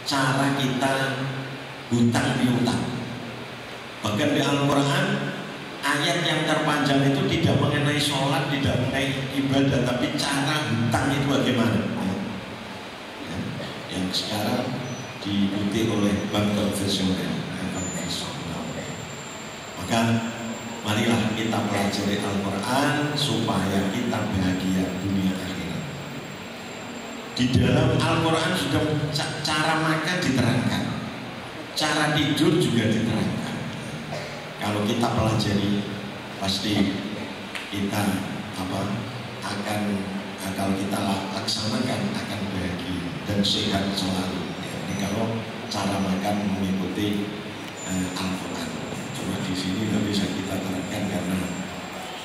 cara kita hutang piutang. Bahkan di Al-Quran ayat yang terpanjang itu tidak mengenai sholat, tidak mengenai ibadah, tapi cara hutang itu bagaimana. Yang sekarang diikuti oleh bank konvensional. Maka marilah kita pelajari Al-Quran supaya kita bahagia dunia akhirat. Di dalam Al-Quran sudah cara makan diterangkan, cara tidur juga diterangkan. Kalau kita pelajari pasti kita akan kalau kita laksanakan akan bahagia dan sehat selalu. Ini kalau cara makan mengikuti Al-Quran. Cuma di sini tidak bisa kita terangkan karena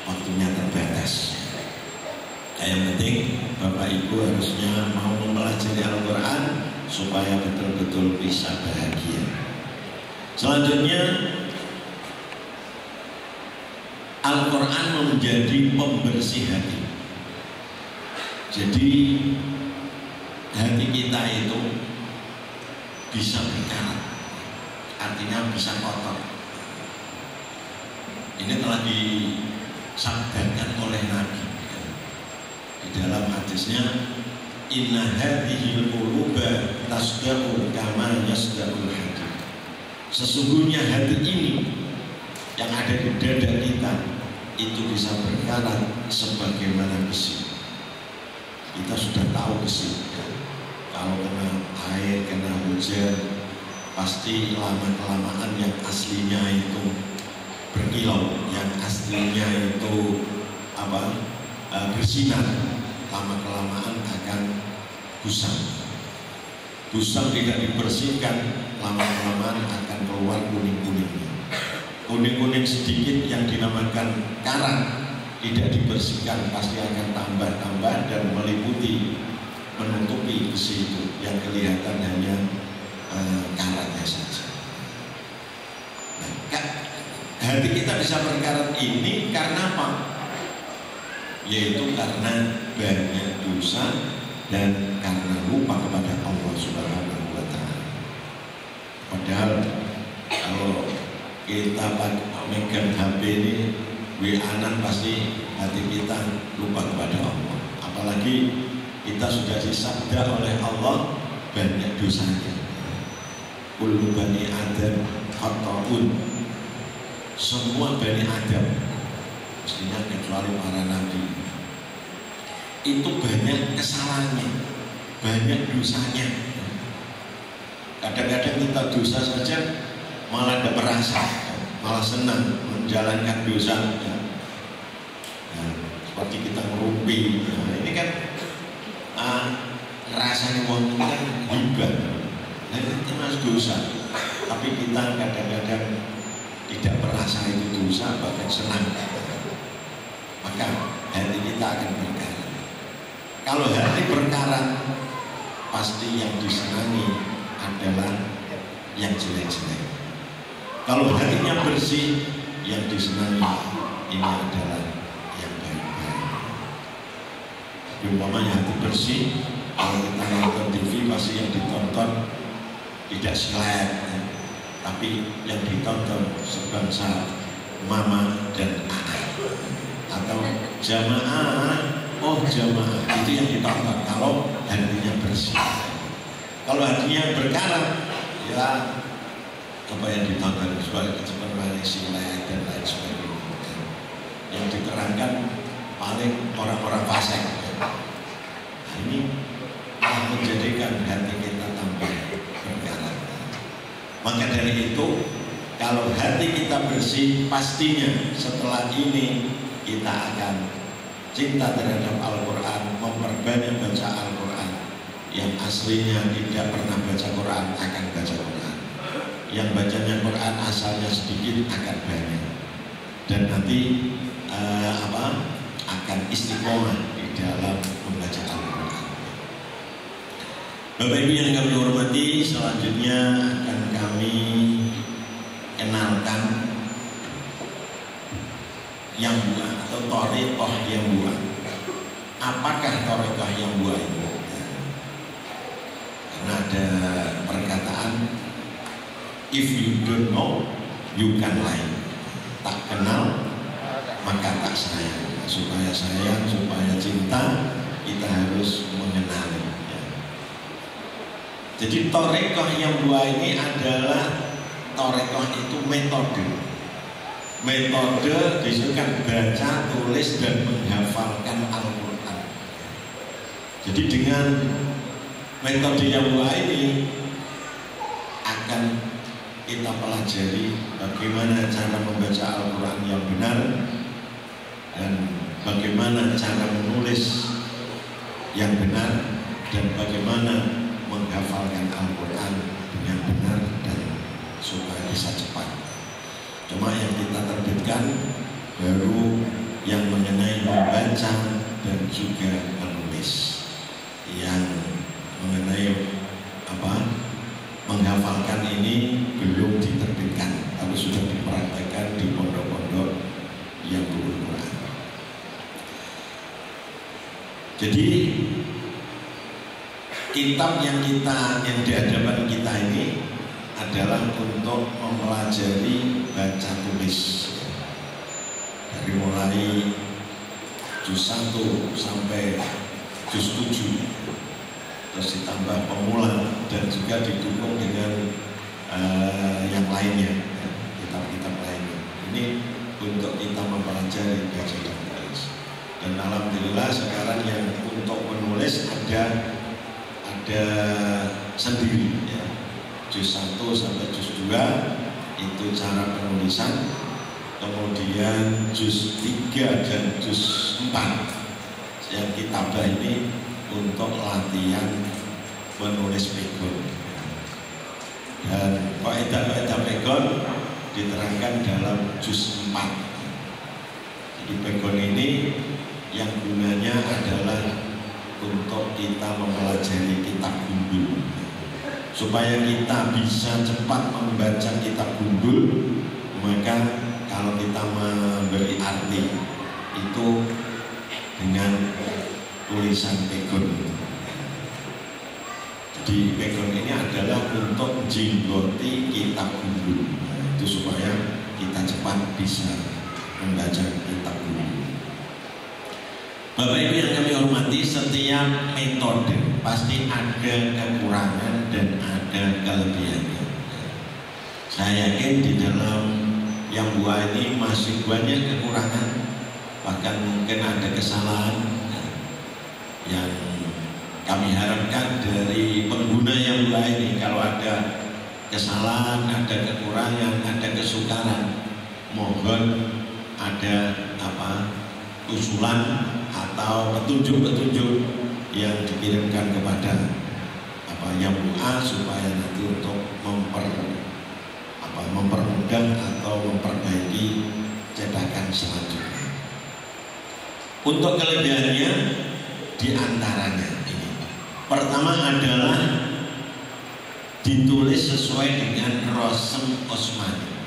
waktunya terbatas. Yang penting Bapak Ibu harusnya mau mempelajari Al-Quran supaya betul-betul bisa bahagia. Selanjutnya Al-Quran menjadi pembersih hati. Jadi hati kita itu bisa berkarat, artinya bisa kotor. Ini telah disabdakan oleh Nabi di dalam hadisnya, inna hadhil quluba tasda'u kama yasda'ul hadid. Sesungguhnya hati ini yang ada di dada kita itu bisa berkarat sebagaimana besi. Kita sudah tahu besi kalau kena air, kena hujan, pasti lama-kelamaan yang aslinya itu berkilau, yang aslinya itu bersinar, lama-kelamaan akan gusang. Gusang tidak dibersihkan, lama-kelamaan akan keluar kuning-kuningnya. Kuning-kuning sedikit yang dinamakan karat tidak dibersihkan pasti akan tambah-tambah dan meliputi, menutupi besi itu, yang kelihatan hanya karatnya saja. Nah, hati kita bisa berkarat ini karena apa? Yaitu karena banyak dosa dan karena lupa kepada Allah Subhanahu wa Ta'ala. Padahal kalau kita megang HP ini WA-an pasti hati kita lupa kepada Allah. Apalagi kita sudah disabda oleh Allah banyak dosanya. Kullu bani Adam khata'un. Semua bani Adam, mestinya kecuali para nabi, itu banyak kesalahannya, banyak dosanya. Kadang-kadang kita dosa saja malah tidak merasa, malah senang menjalankan dosa. Seperti kita merumpi, ini kan rasanya wong kan hibah, nah itu termasuk dosa. Tapi kita kadang-kadang tidak merasa itu dosa, bahkan senang. Maka hati kita akan berkarat. Kalau hati berkarat, pasti yang disenangi adalah yang jelek-jelek. Kalau hatinya bersih, yang disenangi ini adalah yang baik-baik. Umpamanya hati bersih, kalau kita nonton TV pasti yang ditonton tidak selek, tapi yang ditonton sebangsa mama dan anak, atau jamaah, oh jamaah, itu yang ditonton kalau hatinya bersih. Kalau hatinya berkarat, ya apa yang ditonton seperti silat dan lain sebagainya. Yang diterangkan paling orang-orang fasik. Nah, ini yang menjadikan hati kita tambah berkarat. Maka dari itu, kalau hati kita bersih, pastinya setelah ini kita akan cinta terhadap Al-Quran, memperbanyak baca Al-Quran. Yang aslinya tidak pernah baca Quran akan baca Quran. Yang bacanya Quran asalnya sedikit akan banyak. Dan nanti akan istiqomah di dalam membaca Al-Quran. Bapak Ibu yang kami hormati, selanjutnya akan kami kenalkan yang buah atau thariqah yang buah. Apakah thariqah yang buah itu? Karena ada perkara If you don't know, you can lie. Tak kenal, maka tak sayang. Supaya sayang, supaya cinta, kita harus mengenali. Ya. Jadi torekoh yang dua ini adalah torekoh itu metode. Metode disuruhkan baca, tulis, dan menghafalkan Al-Quran. Jadi dengan metode yang dua ini akan kita pelajari bagaimana cara membaca Al-Quran yang benar dan bagaimana cara menulis yang benar dan bagaimana menghafalkan Al-Quran dengan benar dan supaya bisa cepat. Cuma yang kita terbitkan baru yang mengenai membaca dan juga menulis. Yang mengenai menghafalkan ini belum diterbitkan, tapi sudah dipraktekkan di pondok-pondok yang berquran. Jadi kitab yang di hadapan kita ini adalah untuk mempelajari baca tulis dari mulai juz 1 sampai juz 7. Terus ditambah pemula dan juga didukung dengan yang lainnya, kitab-kitab lainnya. Ini untuk kita mempelajari baca dan tulis. Dan alhamdulillah sekarang yang untuk menulis ada sendiri ya. Juz 1 sampai juz 2 itu cara penulisan. Kemudian juz 3 dan juz 4 yang kitabah ini untuk latihan menulis pegon. Dan kaidah-kaidah pegon diterangkan dalam juz 4. Jadi pegon ini yang gunanya adalah untuk kita mempelajari kitab gundul, supaya kita bisa cepat membaca kitab gundul. Maka kalau kita memberi arti itu dengan tulisan pegon. Jadi pegon ini adalah untuk menjinggoti kitab gundul, itu supaya kita cepat bisa membaca kitab gundul. Bapak Ibu yang kami hormati, setiap metode pasti ada kekurangan dan ada kelebihannya. Saya yakin di dalam yang dua ini masih banyak kekurangan, bahkan mungkin ada kesalahan yang kami harapkan dari pengguna yang dua ini. Kalau ada kesalahan, ada kekurangan, ada kesukaran, mohon ada usulan atau petunjuk-petunjuk yang dikirimkan kepada yang A supaya nanti untuk mempermudah atau memperbaiki cetakan selanjutnya. Untuk kelebihannya diantaranya ini. Pertama adalah ditulis sesuai dengan Rasm Utsmani.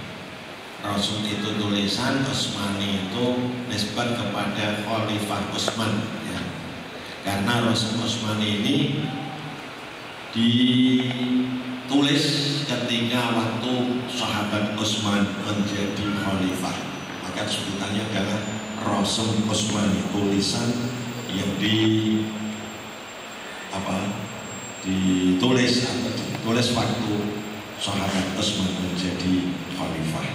Rasm itu tulisan, Utsmani itu nisbat kepada Khalifah Utsman ya. Karena Rasm Utsmani ini ditulis ketika waktu sahabat Utsman menjadi khalifah, maka sebutannya adalah Rasm Utsmani, tulisan yang ditulis waktu sahabat Utsman menjadi khalifah.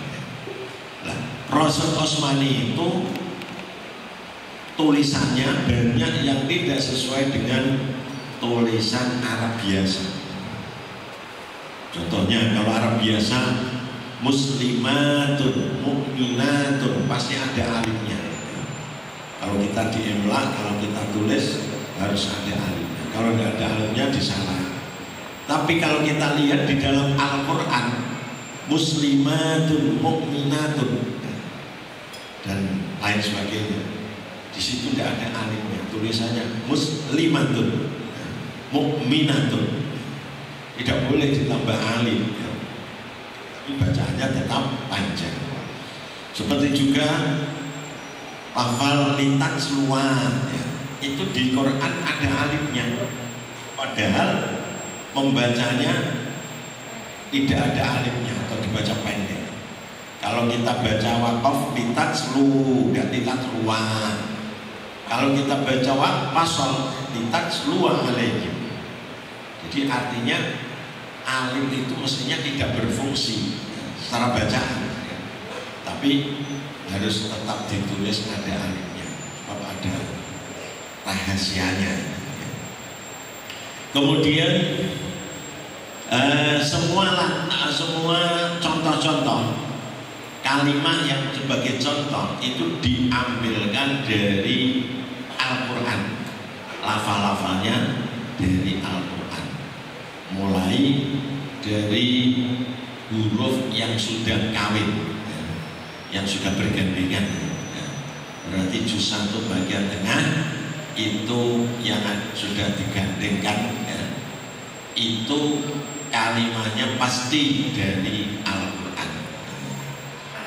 Nah, Rasm Utsmani itu tulisannya banyak yang tidak sesuai dengan tulisan Arab biasa. Contohnya kalau Arab biasa muslimatun, mu'minatun, pasti ada alifnya. Kalau kita diimla, kalau kita tulis harus ada alifnya. Kalau tidak ada alifnya disalah. Tapi kalau kita lihat di dalam Al-Quran, muslimatun, mu'minatun dan lain sebagainya, di situ tidak ada alifnya, tulisannya muslimatun, mu'minatun, tidak boleh ditambah alif ya. Tapi bacaannya tetap panjang. Seperti juga lafal lintan seluan ya. Itu di Quran ada alifnya, padahal membacanya tidak ada alifnya atau dibaca pendek. Kalau kita baca waqaf litajlu, dan litajluan. Kalau kita baca wasal litajluan alaihim. Jadi artinya alif itu mestinya tidak berfungsi secara bacaan, tapi harus tetap ditulis ada alifnya, sebab ada rahasianya. Kemudian semua contoh-contoh kalimat yang sebagai contoh itu diambilkan dari Al-Quran, lafal-lafalnya dari Al-Quran, mulai dari huruf yang sudah kawin, yang sudah bergandengan, berarti juz 1 bagian tengah itu yang sudah digandengkan, itu kalimatnya pasti dari Al-Quran.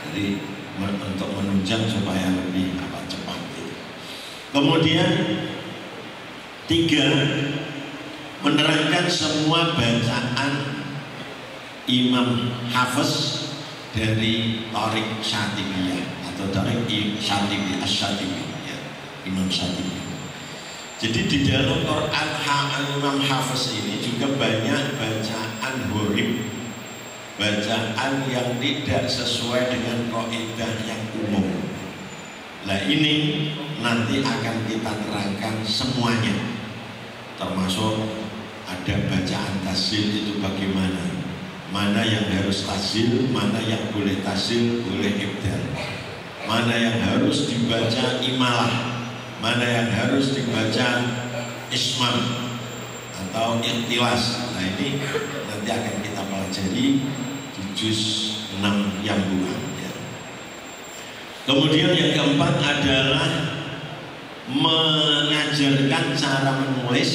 Jadi untuk menunjang supaya lebih cepat. Kemudian 3, menerangkan semua bacaan Imam Hafiz dari Thariq Syatibiyah atau Thariq Syatibi Asy-Syatibi, ya, Imam Syatibi. Jadi di dalam Quran Imam Hafiz ini juga banyak bacaan horib, bacaan yang tidak sesuai dengan kaidah yang umum. Nah ini nanti akan kita terangkan semuanya, termasuk ada bacaan tasil itu bagaimana, mana yang harus tasil, mana yang boleh tasil, boleh ibdal, mana yang harus dibaca imalah, mana yang harus dibaca ismam atau ikhtilas. Nah ini nanti akan kita pelajari di juz 6 yang bukan, ya. Kemudian yang keempat adalah mengajarkan cara menulis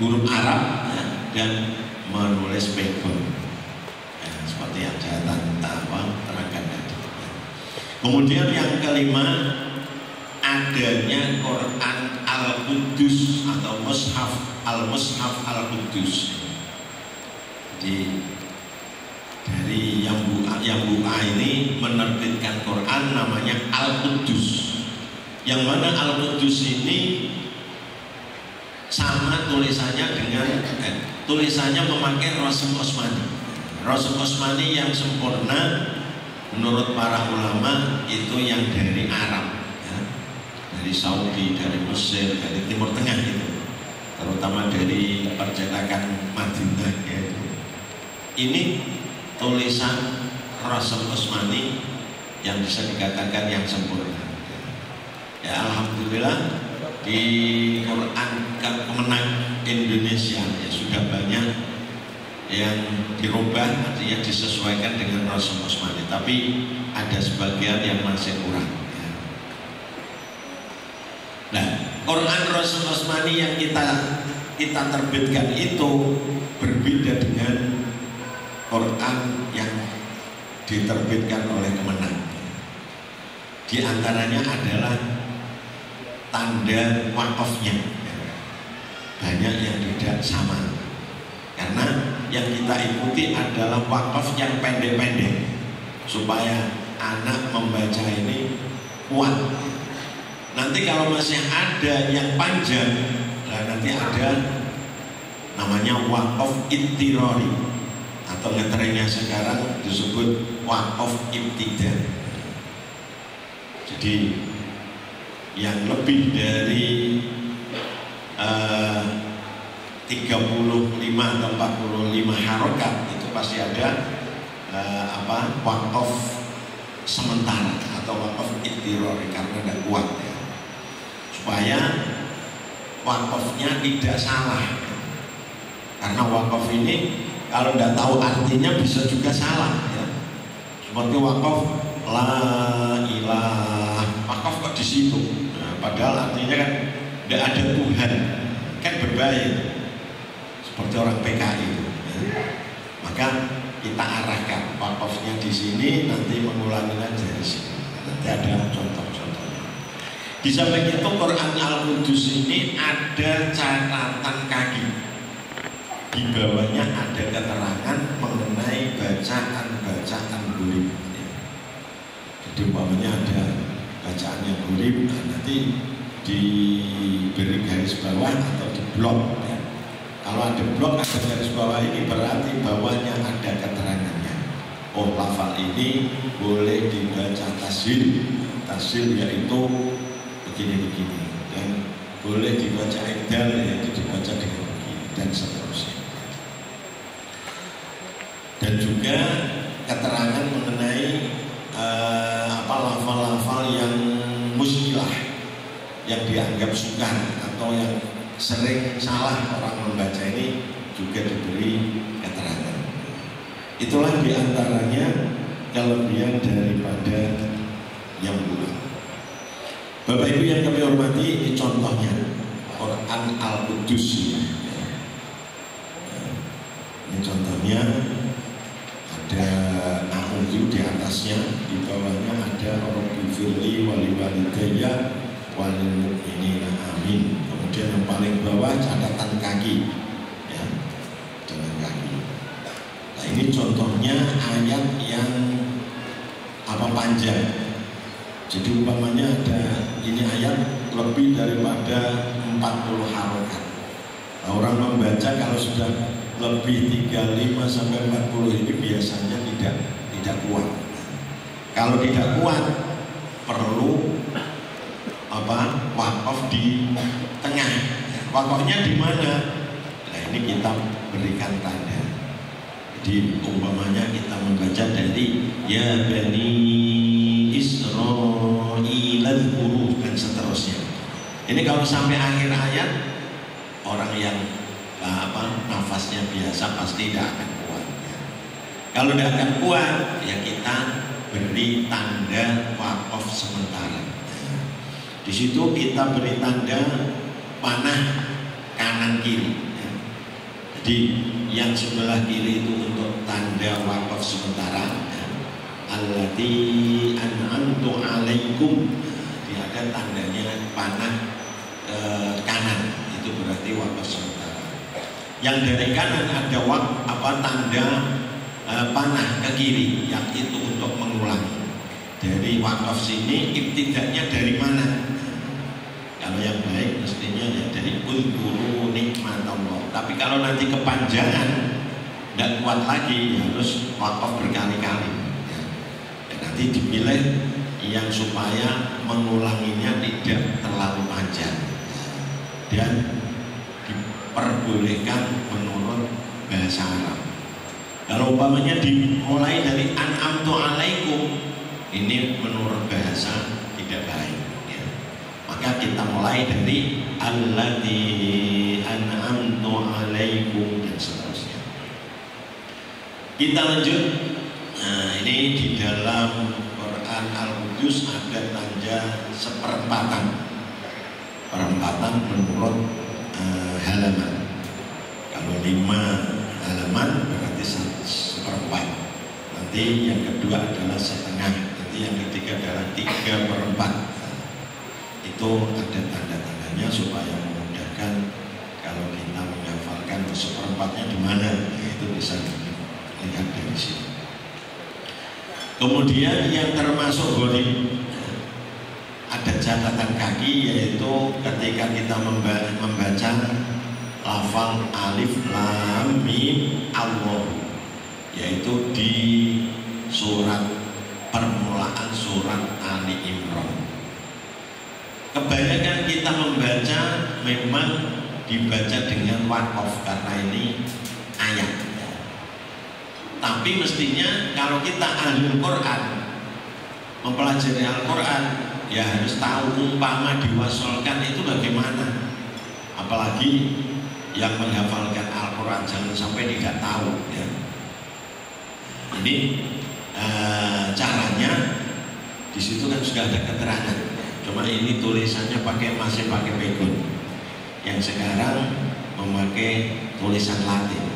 huruf Arab, ya, dan menulis backbone, ya, seperti yang saya terangkan tadi, ya. Kemudian yang kelima, adanya Quran Al-Quddus atau Mushaf Al-Quddus. Jadi dari yang bu'a ini menerbitkan Quran namanya Al-Quddus, yang mana Al-Quddus ini sama tulisannya dengan tulisannya memakai Rasul Osmani. Rasul Osmani yang sempurna menurut para ulama itu yang dari Arab, dari Saudi, dari Mesir, dari Timur Tengah itu, terutama dari percetakan Madinah, yaitu ini tulisan Rasul Osmani yang bisa dikatakan yang sempurna. Ya alhamdulillah di Quran Kemenang Indonesia ya sudah banyak yang dirubah, artinya disesuaikan dengan Rasul Osmani, tapi ada sebagian yang masih kurang. Nah, Quran Rasul Osmani yang kita terbitkan itu berbeda dengan Quran yang diterbitkan oleh Kemenang. Di antaranya adalah tanda wakafnya, banyak yang tidak sama, karena yang kita ikuti adalah wakaf yang pendek-pendek supaya anak membaca ini kuat. Nanti kalau masih ada yang panjang, nah nanti ada namanya wakaf ittirari, atau ngetrennya sekarang disebut wakaf ibtida. Jadi yang lebih dari 35 atau 45 harokat itu pasti ada wakaf sementara atau wakaf ittirari karena tidak kuat, ya, supaya wakafnya tidak salah, karena wakaf ini kalau tidak tahu artinya bisa juga salah, ya. Seperti wakaf la ilah, wakaf kok di situ, nah, padahal artinya kan tidak ada Tuhan, kan berbahaya, seperti orang PKI itu, ya. Maka kita arahkan wakafnya di sini, nanti mengulanginya dari sini, nanti ada contoh-contohnya. Di samping itu Quran Al-Quddus ini ada catatan kaki. di bawahnya ada keterangan mengenai bacaan-bacaan gurib. Jadi umpamanya ada bacaan yang gurib, nanti diberi garis bawah atau di blok ya. Kalau ada blok ada garis bawah ini berarti bawahnya ada keterangannya. Oh, lafal ini boleh dibaca tasil. Tasil yaitu begini-begini, dan boleh dibaca ibdal yaitu dibaca dengan begini, dan seterusnya. Dan juga keterangan mengenai lafal-lafal yang muskilah, yang dianggap sukar atau yang sering salah orang membaca ini juga diberi keterangan. Itulah diantaranya kelebihan daripada yang bulan. Bapak Ibu yang kami hormati, ini contohnya Quran Al-Qudus. Ini contohnya ada A'udzu di atasnya, di bawahnya ada Rabbi firli wali walidayya walil mu'minina amin. Kemudian yang paling bawah catatan kaki ya, jalan kaki. Nah, ini contohnya ayat yang panjang. Jadi umpamanya ada ini ayat lebih daripada 40 harokat. Nah, orang membaca kalau sudah lebih 35 sampai 40 ini biasanya tidak kuat. Kalau tidak kuat perlu wakaf di tengah. Wakafnya di mana? Nah, ini kita berikan tanda. Jadi umpamanya kita membaca dari ya bani Israil al-Qur'an dan seterusnya. Ini kalau sampai akhir ayat orang yang nafasnya biasa pasti tidak akan kuat ya. Kalau tidak akan kuat ya kita beri tanda wakaf sementara. Di situ kita beri tanda panah kanan kiri ya. Jadi yang sebelah kiri itu untuk tanda wakaf sementara ya. Allati an'amtu alaikum, dia ada tandanya panah kanan, itu berarti wakaf sementara. Yang dari kanan ada tanda panah ke kiri, yang itu untuk mengulangi. Dari wakaf sini ibtidaknya dari mana? Kalau yang baik mestinya ya dari ulkuru nikmatallah. Tapi kalau nanti kepanjangan tidak kuat lagi harus wakaf berkali-kali. Nanti dipilih yang supaya mengulanginya tidak terlalu panjang dan diperbolehkan menurut bahasa Arab. Kalau umpamanya dimulai dari an'amtu alaikum, ini menurut bahasa tidak baik ya. Maka kita mulai dari allati an'amtu alaikum dan seterusnya. Kita lanjut. Nah, ini di dalam Quran Al-Qudus ada tanda seperempatan menurut halaman. Kalau 5 halaman berarti seperempat. Nanti yang kedua adalah setengah. Nanti yang ketiga adalah 3/4. Itu ada tanda-tandanya supaya memudahkan kalau kita menghafalkan seperempatnya di mana, itu bisa dilihat dari sini. Kemudian yang termasuk gharib ada catatan kaki, yaitu ketika kita membaca lafal alif lam mim Allah, yaitu di surat permulaan surat Ali Imran. Kebanyakan kita membaca memang dibaca dengan wakaf karena ini ayat. Tapi mestinya kalau kita ahli Quran, mempelajari Al-Quran, ya harus tahu umpama diwasolkan itu bagaimana. Apalagi yang menghafalkan Al-Quran jangan sampai tidak tahu ya. Ini caranya di situ kan sudah ada keterangan. Cuma ini tulisannya masih pakai pegon. Yang sekarang memakai tulisan Latin.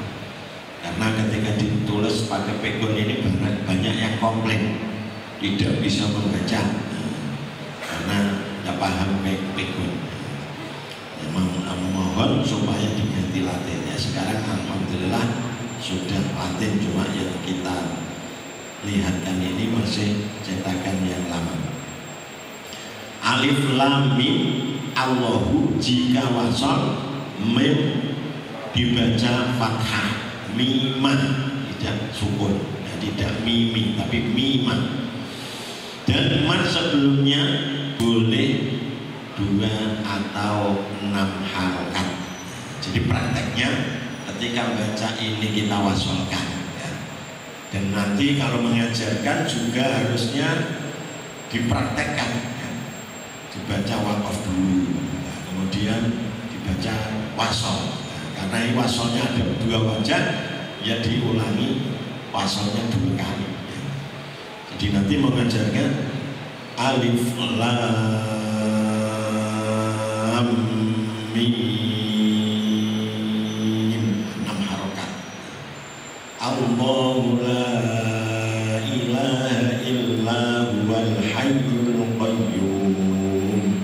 Karena ketika ditulis pakai pegon ini banyak yang komplain tidak bisa membaca karena tidak paham pegon. Mohon supaya diganti latinnya. Sekarang alhamdulillah sudah latin, cuma yang kita lihatkan ini masih cetakan yang lama. Alif lam mim, Allahu jika wasal, mim dibaca fathah, mimah tidak sukun, tidak mimi tapi mimah. Dan man sebelumnya boleh 2 atau 6 harokat. Jadi prakteknya ketika baca ini kita wasolkan ya. Dan nanti kalau mengajarkan juga harusnya dipraktekkan ya. Dibaca wakaf dulu ya. Kemudian dibaca wasol ya. Karena ini wasolnya ada 2 wajah ya, diulangi wasolnya 2 kali ya. Jadi nanti mengajarkan alif lam mim 6 harokat. Allahu la ilaha illa huwal hayyul qayyum.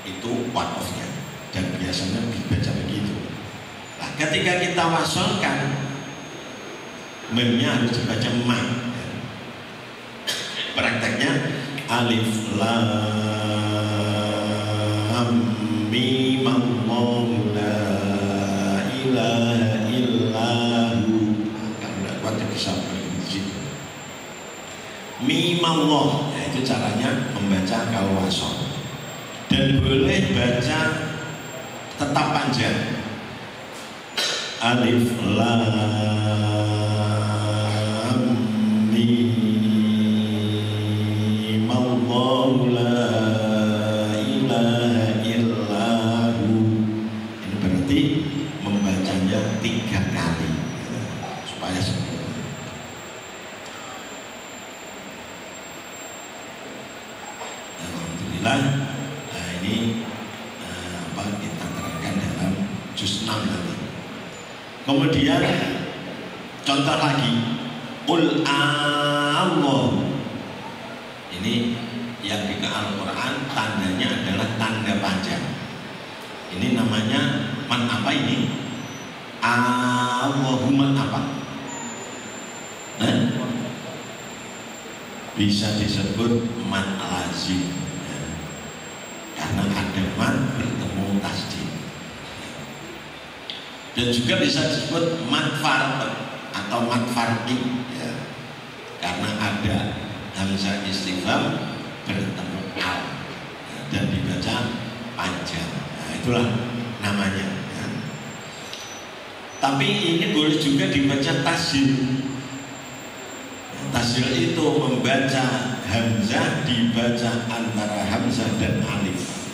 Itu wakafnya dan biasanya dibaca begitu. Nah, ketika kita wasolkan, memnya harus dibaca ma. Prakteknya alif lam mim Allahu la ilaha illahu. Karena kuatnya bisa begitu. Mim Allah, ya, itu caranya membaca kalau wasol. Dan boleh baca tetap panjang. Alif lam mim Allahu la ilaha illahu. Ini berarti membacanya 3 kali supaya sempurna. Alhamdulillah. Nah, ini apa kita terangkan dalam juz 6 nanti. Kemudian contoh lagi, Qul Allah. Ini yang di Al-Quran tandanya adalah tanda panjang. Ini namanya man apa ini? Allahumma apa? Bisa disebut man lazim ya. Karena ada man bertemu tasdid. Dan juga bisa disebut man fard atau man farqi ya. Karena ada hamzah istifham bertemu al ya, dan dibaca panjang. Nah, itulah namanya ya. Tapi ini boleh juga dibaca tasyil. Tasyil itu membaca hamzah dibaca antara hamzah dan alif.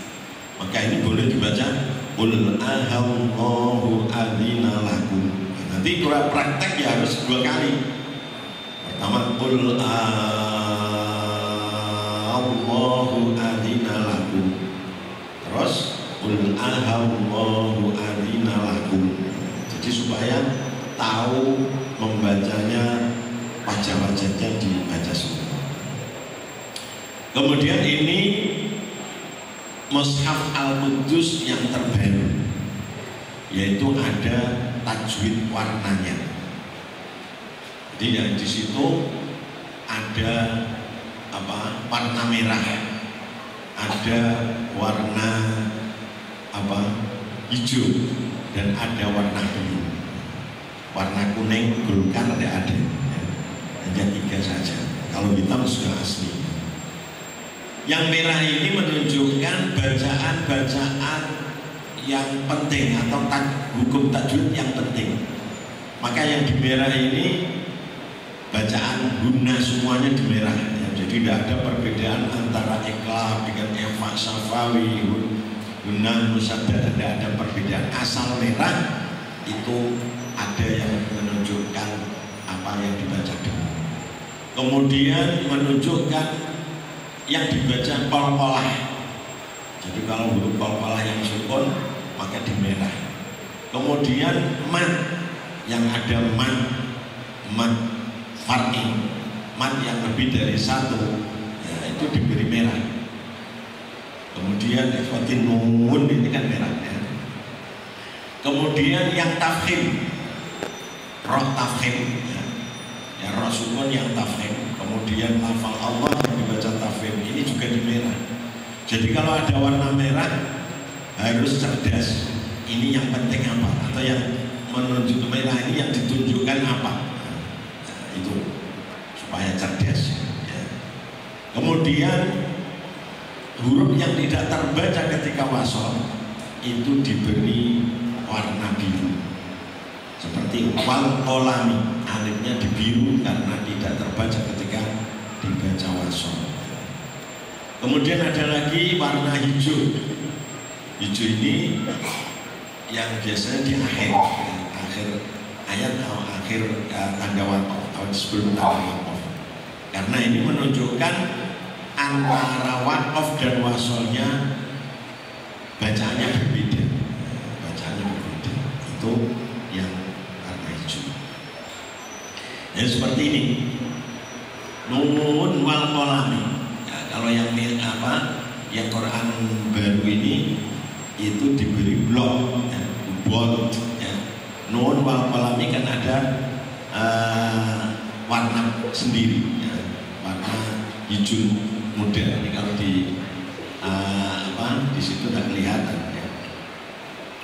Maka ini boleh dibaca Qul ahallahu adzina lakum. Nanti praktek ya harus 2 kali. Pertama Qul ahallahu adzina lakum. Terus Qul ahallahu adzina lakum. Jadi supaya tahu membacanya, wajah-wajahnya dibaca semua. Kemudian ini Mushaf Al-Quddus yang terbaru, yaitu ada tajwid warnanya. Jadi yang di situ ada apa? Warna merah, ada warna apa? Hijau, dan ada warna biru. Warna kuning Golkar tidak ada, hanya 3 saja. Kalau hitam sudah asli. Yang merah ini menunjukkan bacaan-bacaan yang penting atau hukum tajwid yang penting. Maka yang di merah ini bacaan guna semuanya di merah ya. Jadi tidak ada perbedaan antara iqlab dengan efa safawi, guna musaddad, tidak ada perbedaan. Asal merah itu ada yang menunjukkan apa yang dibaca dulu. Kemudian menunjukkan yang dibaca qalqalah. Jadi kalau huruf qalqalah yang sukun maka di merah. Kemudian mad yang ada mad farqi, mad yang lebih dari 1 ya, itu diberi merah. Kemudian ikhwatin nun ini kan merah ya. Kemudian yang tafkhim, roh tafkhim, ya roh sukun yang tafkhim. Kemudian lafal Allah yang dibaca tafkhim ini juga di merah. Jadi kalau ada warna merah harus cerdas. Ini yang penting apa? Atau yang menunjuk merah ini yang ditunjukkan apa? Nah, itu supaya cerdas. Ya. Kemudian huruf yang tidak terbaca ketika wasol itu diberi warna biru. Seperti wal kolami, alifnya dibiru karena tidak terbaca ketika dibaca wasol. Kemudian ada lagi warna hijau. Hijau ini yang biasanya di akhir ayat atau akhir tanda wakaf atau sebelum tanda wakaf. Karena ini menunjukkan antara wakaf dan wasolnya bacaannya berbeda. Itu yang warna hijau. Ya seperti ini. Nun wal qalami. Ya, kalau yang yang Quran baru ini itu diberi blok, ya, bold. Ya. Nun wal qalami kan ada warna sendiri, ya, warna hijau muda. Ini kalau di situ tidak kelihatan. Ya.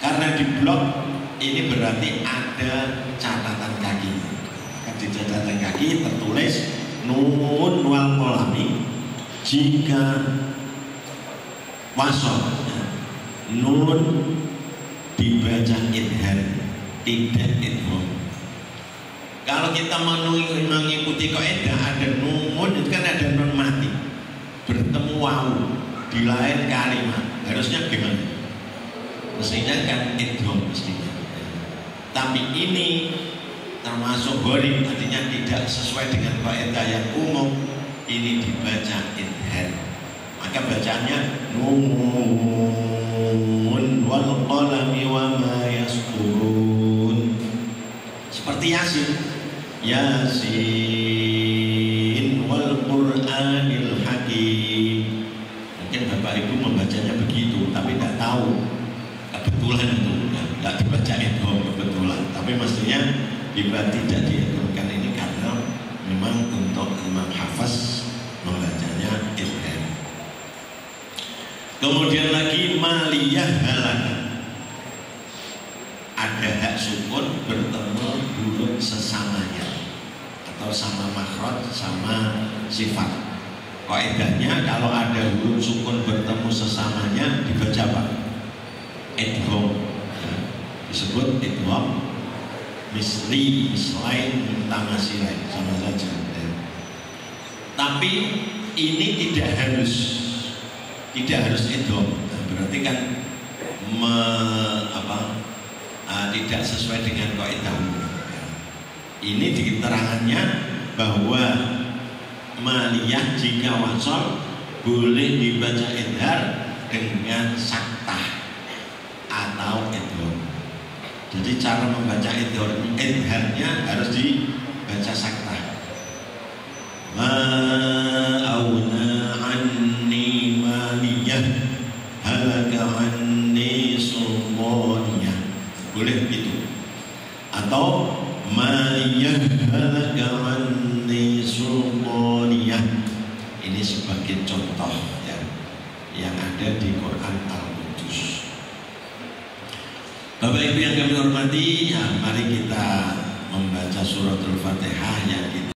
Karena di blok ini berarti ada catatan kaki. Di catatan kaki tertulis nun wal qalami jika wasol, ya, nun dibaca idhar tidak idgham. Kalau kita mengikuti kaidah ada nun itu kan ada nun mati bertemu wawu di lain kalimat, harusnya gimana? Mestinya kan idgham mestinya. Tapi ini termasuk gharib, artinya tidak sesuai dengan kaidah yang umum. Ini dibaca idhar. Maka bacaannya nun wal qalami wa ma yasturun. Seperti Yasin. Yasin wal Qur'anil Hakim. Mungkin Bapak Ibu membacanya begitu, tapi tidak tahu. Kebetulan itu tidak dibaca itu kebetulan, tapi mestinya tidak diaturkan ini karena memang untuk imam hafaz membacanya idgham. Kemudian lagi maliyah halak, ada hak sukun bertemu huruf sesamanya atau sama makhraj sama sifat. Kaidahnya kalau ada huruf sukun bertemu sesamanya dibaca apa? Idgham, ya, disebut idgham misli, mislain, mutamatsilain, sama saja. Ya. Tapi ini tidak harus idgham. Nah, berarti kan tidak sesuai dengan kaidah. Ya. Ini di keterangannya bahwa maliyah jika wasol boleh dibaca idhar dengan saktah atau idgham. Jadi cara membaca idharnya harus dibaca saktah. Ma'auna anni maliyah halaka anni sultaniyah. Boleh begitu. Atau maliyah halaka anni sultaniyah. Ini sebagai contoh ya, yang ada di Quran Al-Qudus. Bapak Ibu yang kami hormati, ya, mari kita membaca suratul Fatihah